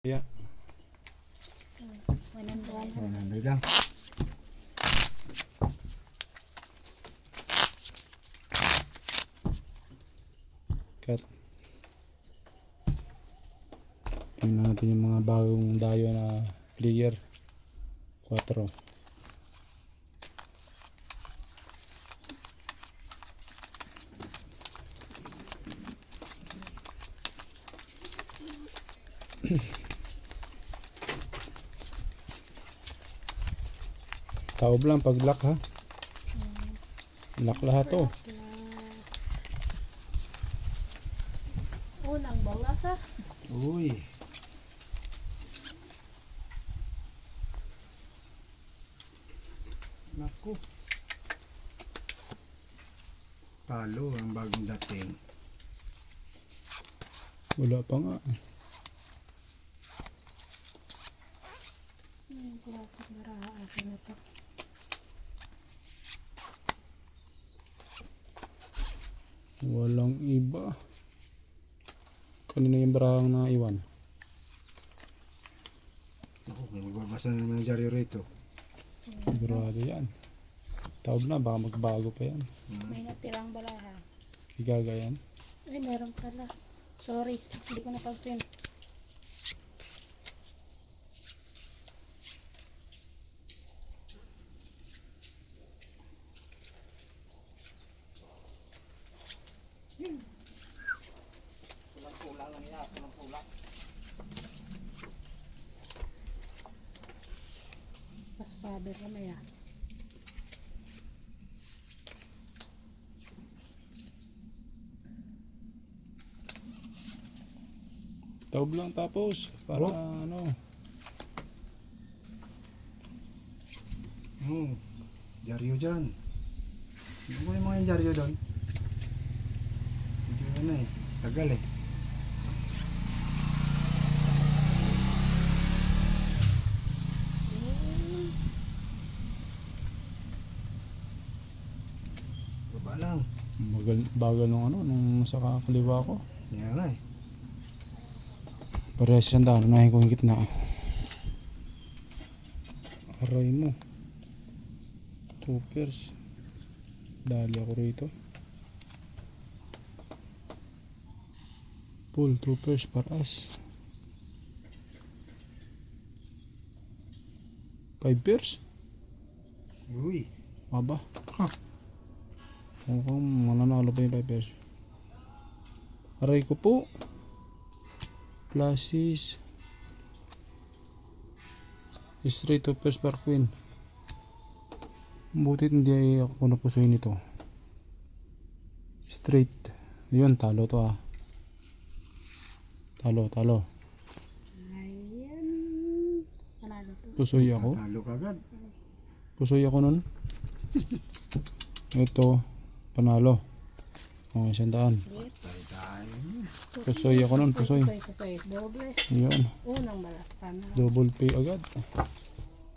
Yeah. 100 lang. Cut. Tingnan natin yung mga bagong dayo na player. 4. Taob lang pag lock ha. Lock lahat to. Unang bawas ah. Uy. Naku. Talo ang bagong dating. Wala pa nga. Klasik baraha akin na to. Walang iba. Kanina yung barahang na iwan. Naku, may magbabasa na naman ng dyaryo rito. Sigurado yan. Taob na, baka magbago pa yan. May natirang baraha. Igaga yan. Ay, meron pala. Sorry, hindi ko napansin. Mas father na maya. Taob lang tapos. Para Oh. ano. Dyaryo dyan. Hindi ko yung mga dyaryo doon. Hindi ko na eh. Tagal eh. Baba lang. Bagal nung ano, nung sa kakaliwa ko. Yan nga eh. Parehas siyang daan, unahin ko yung gitna. Aray mo. 2 pairs. Dali ako rito. Pull 2 pairs paras. 5 pairs? Uy. Aba. Mukhang mananalo pa yung 5 pairs. Aray ko po. Pluses. Straight 2 pairs par queen. Butit hindi ako napusoy nito. Straight. Yun, talo to ah. Talo. Ayan. Panalo to. Pusoy ako. Tatalo kagad. Pusoy ako nun. Ito, panalo. O, 100. Pusoy ako nun, pusoy. Pusoy. Doble. Yun, Unang balas. Panalo. double pay agad.